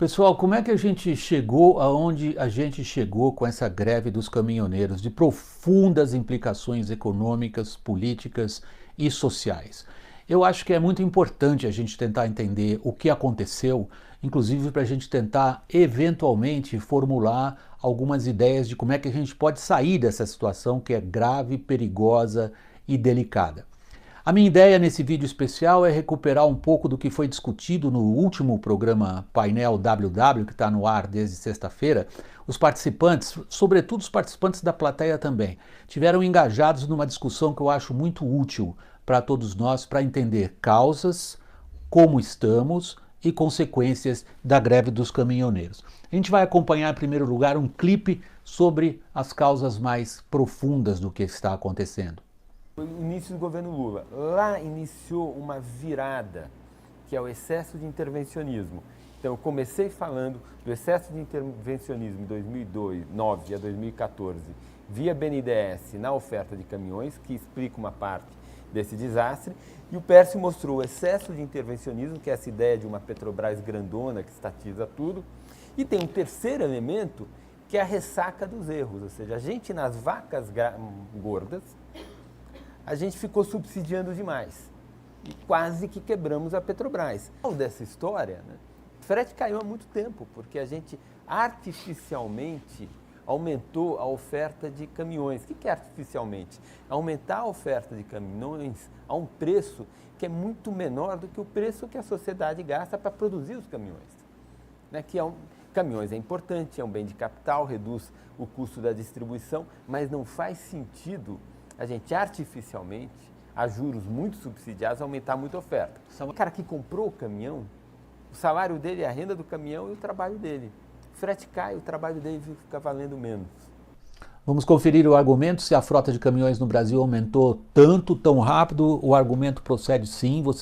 Pessoal, como é que a gente chegou aonde a gente chegou com essa greve dos caminhoneiros, de profundas implicações econômicas, políticas e sociais? Eu acho que é muito importante a gente tentar entender o que aconteceu, inclusive para a gente tentar eventualmente formular algumas ideias de como é que a gente pode sair dessa situação que é grave, perigosa e delicada. A minha ideia nesse vídeo especial é recuperar um pouco do que foi discutido no último programa Painel WW, que está no ar desde sexta-feira. Os participantes, sobretudo os participantes da plateia também, tiveram engajados numa discussão que eu acho muito útil para todos nós, para entender causas, como estamos e consequências da greve dos caminhoneiros. A gente vai acompanhar, em primeiro lugar, um clipe sobre as causas mais profundas do que está acontecendo. O início do governo Lula. Lá iniciou uma virada, que é o excesso de intervencionismo. Então, eu comecei falando do excesso de intervencionismo em 2009 a 2014, via BNDES na oferta de caminhões, que explica uma parte desse desastre. E o Pércio mostrou o excesso de intervencionismo, que é essa ideia de uma Petrobras grandona que estatiza tudo. E tem um terceiro elemento, que é a ressaca dos erros, ou seja, a gente nas vacas gordas, a gente ficou subsidiando demais e quase que quebramos a Petrobras. Ao dessa história, né, o frete caiu há muito tempo, porque a gente artificialmente aumentou a oferta de caminhões. O que é artificialmente? Aumentar a oferta de caminhões a um preço que é muito menor do que o preço que a sociedade gasta para produzir os caminhões. Né, caminhões é importante, é um bem de capital, reduz o custo da distribuição, mas não faz sentido a gente artificialmente, a juros muito subsidiados, aumentar muito a oferta. O cara que comprou o caminhão, o salário dele é a renda do caminhão e o trabalho dele. O frete cai, o trabalho dele fica valendo menos. Vamos conferir o argumento. Se a frota de caminhões no Brasil aumentou tanto, tão rápido, o argumento procede sim. Você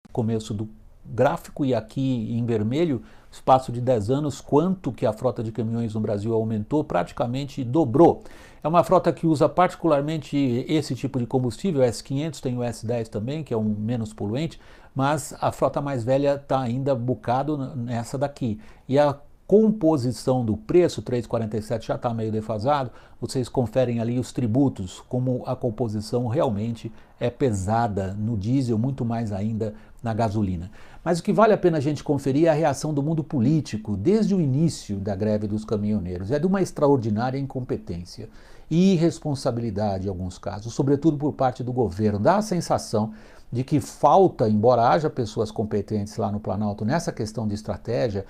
no começo do gráfico e aqui em vermelho, espaço de 10 anos, quanto que a frota de caminhões no Brasil aumentou, praticamente dobrou. É uma frota que usa particularmente esse tipo de combustível, o S500, tem o S10 também, que é um menos poluente, mas a frota mais velha está ainda bocado nessa daqui. E a composição do preço, 3,47 já está meio defasado, vocês conferem ali os tributos, como a composição realmente é pesada no diesel, muito mais ainda na gasolina. Mas o que vale a pena a gente conferir é a reação do mundo político desde o início da greve dos caminhoneiros. É de uma extraordinária incompetência e irresponsabilidade em alguns casos, sobretudo por parte do governo. Dá a sensação de que falta, embora haja pessoas competentes lá no Planalto nessa questão de estratégia,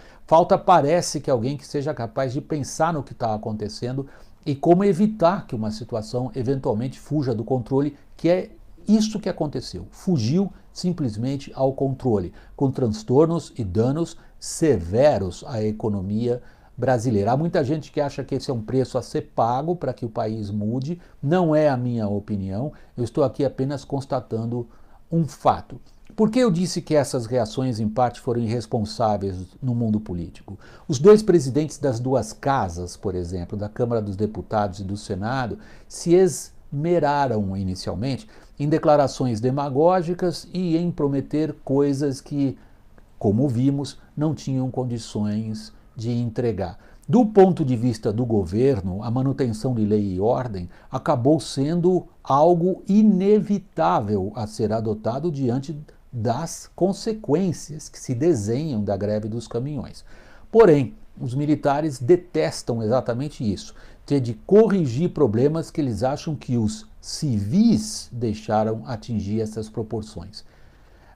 parece que alguém que seja capaz de pensar no que está acontecendo e como evitar que uma situação eventualmente fuja do controle, que é isso que aconteceu. Fugiu simplesmente ao controle, com transtornos e danos severos à economia brasileira. Há muita gente que acha que esse é um preço a ser pago para que o país mude. Não é a minha opinião. Eu estou aqui apenas constatando um fato. Por que eu disse que essas reações, em parte, foram irresponsáveis no mundo político? Os dois presidentes das duas casas, por exemplo, da Câmara dos Deputados e do Senado, se esmeraram inicialmente em declarações demagógicas e em prometer coisas que, como vimos, não tinham condições de entregar. Do ponto de vista do governo, a manutenção de lei e ordem acabou sendo algo inevitável a ser adotado diante das consequências que se desenham da greve dos caminhões. Porém, os militares detestam exatamente isso, ter de corrigir problemas que eles acham que os civis deixaram atingir essas proporções.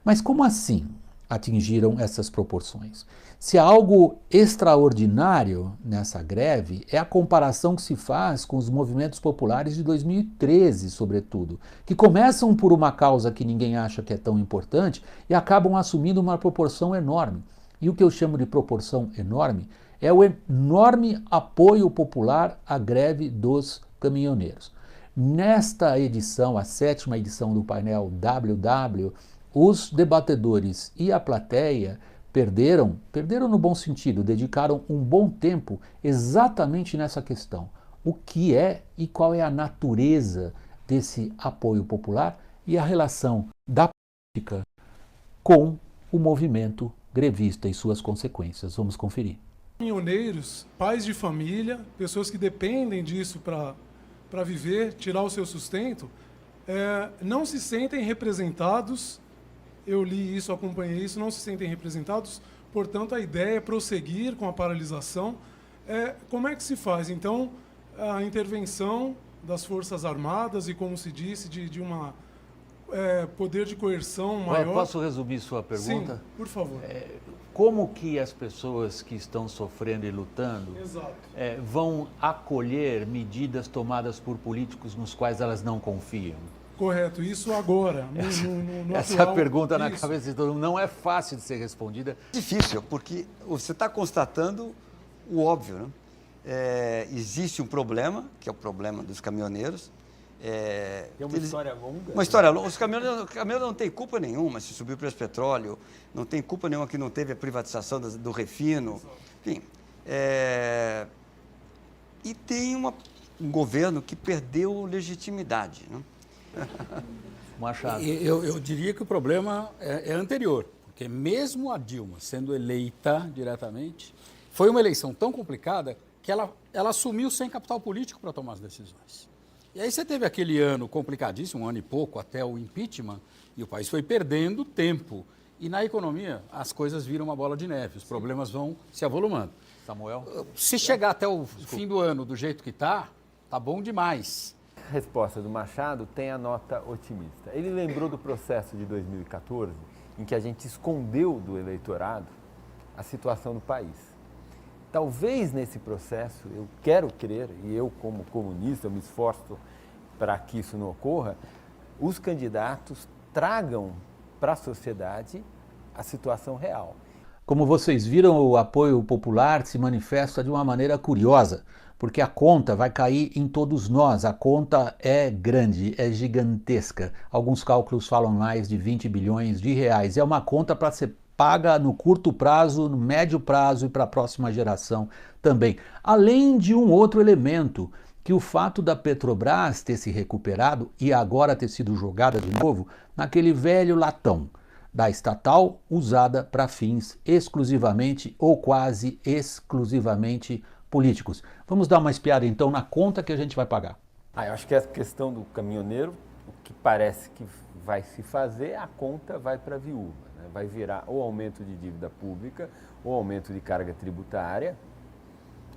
Mas como assim atingiram essas proporções? Se há algo extraordinário nessa greve, é a comparação que se faz com os movimentos populares de 2013, sobretudo, que começam por uma causa que ninguém acha que é tão importante e acabam assumindo uma proporção enorme. E o que eu chamo de proporção enorme é o enorme apoio popular à greve dos caminhoneiros. Nesta edição, a 7ª edição do painel WW, os debatedores e a plateia perderam no bom sentido, dedicaram um bom tempo exatamente nessa questão. O que é e qual é a natureza desse apoio popular e a relação da política com o movimento grevista e suas consequências. Vamos conferir. Caminhoneiros, pais de família, pessoas que dependem disso para viver, tirar o seu sustento, não se sentem representados. Eu li isso, acompanhei isso, não se sentem representados. Portanto, a ideia é prosseguir com a paralisação. Como é que se faz? Então, a intervenção das Forças Armadas e, como se disse, de uma poder de coerção maior. Posso resumir sua pergunta? Sim, por favor. Como que as pessoas que estão sofrendo e lutando vão acolher medidas tomadas por políticos nos quais elas não confiam? Correto, isso agora. Essa é a pergunta na cabeça de todo mundo. Não é fácil de ser respondida. Difícil, porque você está constatando o óbvio, né? Existe um problema, que é o problema dos caminhoneiros. É uma história longa. Uma história longa. Os caminhoneiros não têm culpa nenhuma se subiu o preço do petróleo, não tem culpa nenhuma que não teve a privatização do refino. Enfim, e tem um governo que perdeu legitimidade, né? Machado. Eu diria que o problema é anterior, porque mesmo a Dilma sendo eleita diretamente, foi uma eleição tão complicada que ela assumiu sem capital político para tomar as decisões. E aí você teve aquele ano complicadíssimo, um ano e pouco, até o impeachment, e o país foi perdendo tempo. E na economia, as coisas viram uma bola de neve, os problemas vão se avolumando. Samuel? Se chegar até o fim do ano do jeito que tá bom demais. A resposta do Machado tem a nota otimista. Ele lembrou do processo de 2014, em que a gente escondeu do eleitorado a situação do país. Talvez nesse processo, eu quero crer, e eu como comunista, eu me esforço para que isso não ocorra, os candidatos tragam para a sociedade a situação real. Como vocês viram, o apoio popular se manifesta de uma maneira curiosa, porque a conta vai cair em todos nós. A conta é grande, é gigantesca. Alguns cálculos falam mais de 20 bilhões de reais. É uma conta para ser paga no curto prazo, no médio prazo e para a próxima geração também. Além de um outro elemento, que o fato da Petrobras ter se recuperado e agora ter sido jogada de novo naquele velho latão da estatal usada para fins exclusivamente ou quase exclusivamente políticos. Vamos dar uma espiada então na conta que a gente vai pagar. Eu acho que essa questão do caminhoneiro, o que parece que vai se fazer, a conta vai para a viúva, né? Vai virar ou aumento de dívida pública, ou aumento de carga tributária,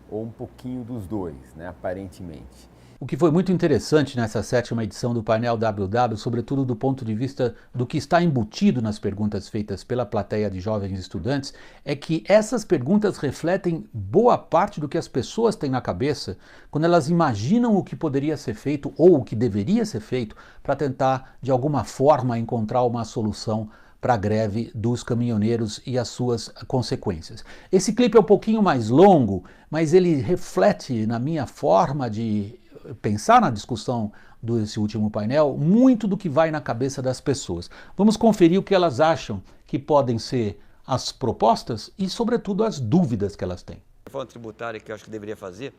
ou um pouquinho dos dois, né? Aparentemente. O que foi muito interessante nessa 7ª edição do painel WW, sobretudo do ponto de vista do que está embutido nas perguntas feitas pela plateia de jovens estudantes, é que essas perguntas refletem boa parte do que as pessoas têm na cabeça quando elas imaginam o que poderia ser feito ou o que deveria ser feito para tentar, de alguma forma, encontrar uma solução para a greve dos caminhoneiros e as suas consequências. Esse clipe é um pouquinho mais longo, mas ele reflete, na minha forma de pensar na discussão desse último painel, muito do que vai na cabeça das pessoas. Vamos conferir o que elas acham que podem ser as propostas e, sobretudo, as dúvidas que elas têm. A reforma tributária que eu acho que deveria fazer,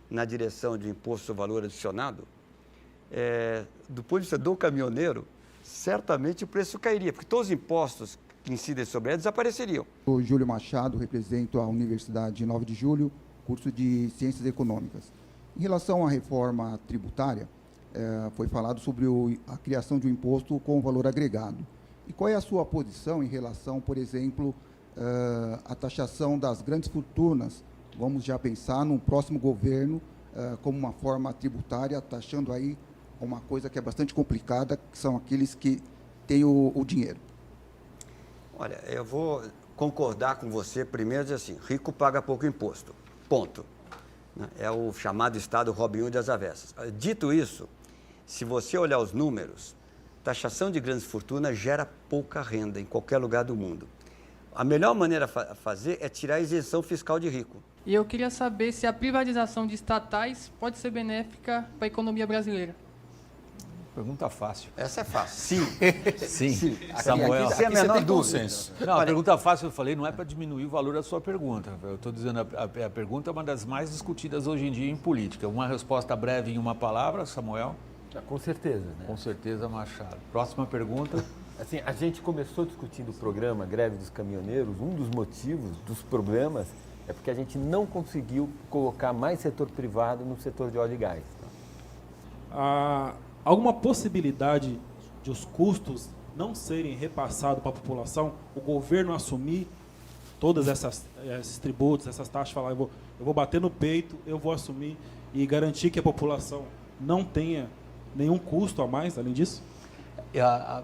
na direção de imposto sobre valor adicionado, do ponto de vista do caminhoneiro, certamente o preço cairia, porque todos os impostos que incidem sobre ele desapareceriam. Sou Júlio Machado, represento a Universidade 9 de Julho, curso de Ciências Econômicas. Em relação à reforma tributária, foi falado sobre a criação de um imposto com valor agregado. E qual é a sua posição em relação, por exemplo, à taxação das grandes fortunas? Vamos já pensar no próximo governo como uma forma tributária, taxando aí uma coisa que é bastante complicada, que são aqueles que têm o dinheiro. Olha, eu vou concordar com você primeiro, dizer assim, rico paga pouco imposto, ponto. É o chamado Estado Robin Hood das avessas. Dito isso, se você olhar os números, taxação de grandes fortunas gera pouca renda em qualquer lugar do mundo. A melhor maneira a fazer é tirar a isenção fiscal de rico. E eu queria saber se a privatização de estatais pode ser benéfica para a economia brasileira. Pergunta fácil. Essa é fácil. Sim. Sim. Samuel. Sem a menor dúvida. Não, a pergunta fácil, eu falei, não é para diminuir o valor da sua pergunta. Eu estou dizendo, a pergunta é uma das mais discutidas hoje em dia em política. Uma resposta breve em uma palavra, Samuel? Com certeza, né? Com certeza, Machado. Próxima pergunta. Assim, a gente começou discutindo o programa Greve dos Caminhoneiros, um dos motivos, dos problemas, é porque a gente não conseguiu colocar mais setor privado no setor de óleo e gás. Alguma possibilidade de os custos não serem repassados para a população, o governo assumir todas esses tributos, essas taxas, falar, eu vou bater no peito, eu vou assumir e garantir que a população não tenha nenhum custo a mais, além disso?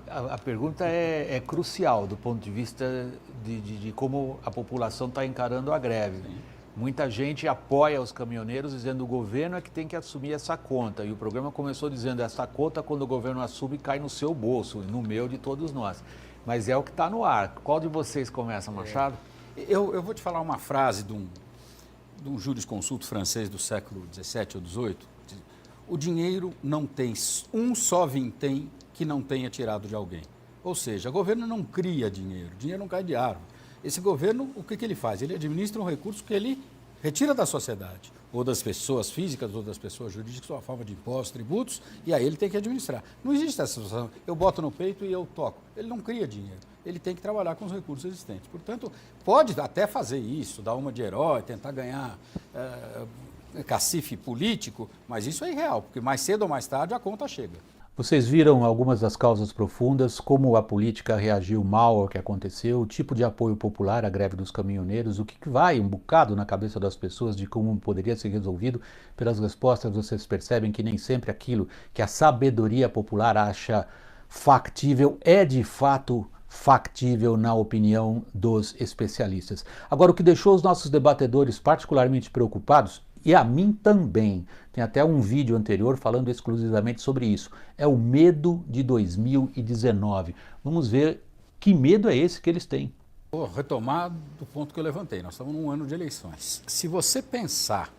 A pergunta é crucial do ponto de vista de como a população está encarando a greve. Sim. Muita gente apoia os caminhoneiros dizendo que o governo é que tem que assumir essa conta. E o programa começou dizendo essa conta, quando o governo assume, cai no seu bolso, no meu, de todos nós. Mas é o que está no ar. Qual de vocês começa, Machado? Eu vou te falar uma frase de um jurisconsulto francês do século XVII ou XVIII. O dinheiro não tem um só vintém que não tenha tirado de alguém. Ou seja, o governo não cria dinheiro não cai de árvore. Esse governo, o que ele faz? Ele administra um recurso que ele retira da sociedade, ou das pessoas físicas, ou das pessoas jurídicas, sob a forma de impostos, tributos, e aí ele tem que administrar. Não existe essa situação, eu boto no peito e eu toco. Ele não cria dinheiro, ele tem que trabalhar com os recursos existentes. Portanto, pode até fazer isso, dar uma de herói, tentar ganhar cacife político, mas isso é irreal, porque mais cedo ou mais tarde a conta chega. Vocês viram algumas das causas profundas, como a política reagiu mal ao que aconteceu, o tipo de apoio popular à greve dos caminhoneiros, o que vai um bocado na cabeça das pessoas de como poderia ser resolvido. Pelas respostas vocês percebem que nem sempre aquilo que a sabedoria popular acha factível é de fato factível na opinião dos especialistas. Agora, o que deixou os nossos debatedores particularmente preocupados, e a mim também, tem até um vídeo anterior falando exclusivamente sobre isso, é o medo de 2019. Vamos ver que medo é esse que eles têm. Vou retomar do ponto que eu levantei, nós estamos num ano de eleições. Se você pensar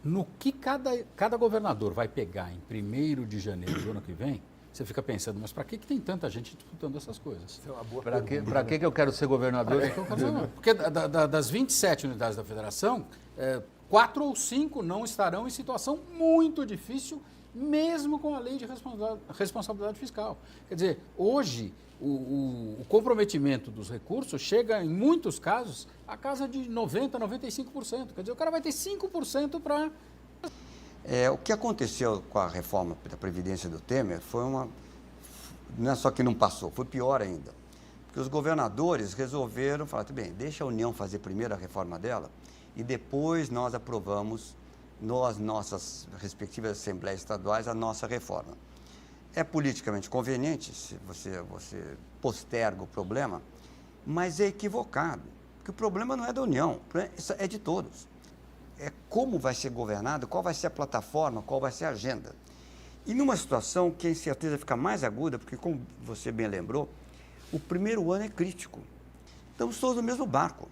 no que cada governador vai pegar em 1º de janeiro do ano que vem, você fica pensando, mas para que tem tanta gente disputando essas coisas? Para que eu quero ser governador? Porque das 27 unidades da federação, 4 ou 5 não estarão em situação muito difícil, mesmo com a lei de responsabilidade fiscal. Quer dizer, hoje o comprometimento dos recursos chega, em muitos casos, a casa de 90%, 95%. Quer dizer, o cara vai ter 5% para... O que aconteceu com a reforma da Previdência do Temer foi não é só que não passou, foi pior ainda. Porque os governadores resolveram falar, tudo bem, deixa a União fazer primeiro a reforma dela, e depois nós aprovamos nas nossas respectivas assembleias estaduais a nossa reforma. É politicamente conveniente, se você posterga o problema, mas é equivocado, porque o problema não é da União, o problema é de todos. É como vai ser governado, qual vai ser a plataforma, qual vai ser a agenda. E numa situação que a incerteza fica mais aguda, porque como você bem lembrou, o primeiro ano é crítico. Estamos todos no mesmo barco.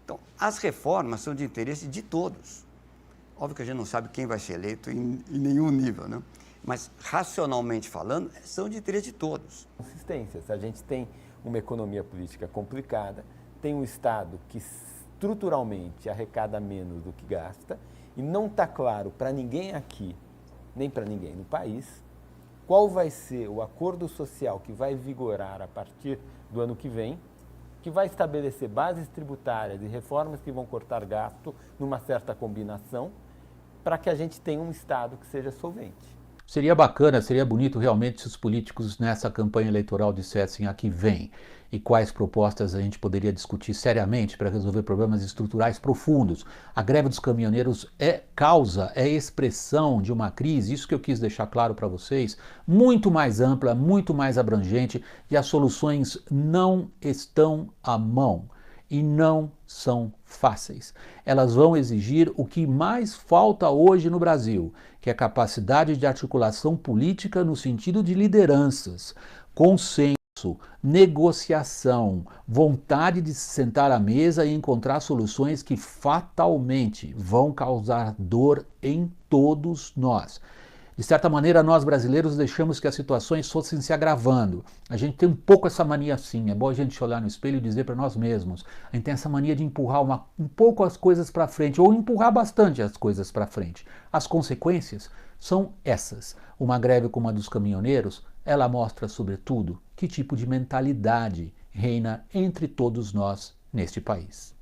Então, as reformas são de interesse de todos. Óbvio que a gente não sabe quem vai ser eleito em nenhum nível, né? Mas, racionalmente falando, são de interesse de todos. Consistência. Se a gente tem uma economia política complicada, tem um Estado que estruturalmente arrecada menos do que gasta, e não está claro para ninguém aqui, nem para ninguém no país, qual vai ser o acordo social que vai vigorar a partir do ano que vem, que vai estabelecer bases tributárias e reformas que vão cortar gasto numa certa combinação, para que a gente tenha um Estado que seja solvente. Seria bacana, seria bonito realmente se os políticos nessa campanha eleitoral dissessem a que vem e quais propostas a gente poderia discutir seriamente para resolver problemas estruturais profundos. A greve dos caminhoneiros é causa, é expressão de uma crise, isso que eu quis deixar claro para vocês, muito mais ampla, muito mais abrangente, e as soluções não estão à mão e não são fáceis. Elas vão exigir o que mais falta hoje no Brasil, que é capacidade de articulação política no sentido de lideranças, consenso, negociação, vontade de se sentar à mesa e encontrar soluções que fatalmente vão causar dor em todos nós. De certa maneira, nós brasileiros deixamos que as situações fossem se agravando. A gente tem um pouco essa mania assim, é bom a gente olhar no espelho e dizer para nós mesmos. A gente tem essa mania de empurrar um pouco as coisas para frente, ou empurrar bastante as coisas para frente. As consequências são essas. Uma greve como a dos caminhoneiros, ela mostra, sobretudo, que tipo de mentalidade reina entre todos nós neste país.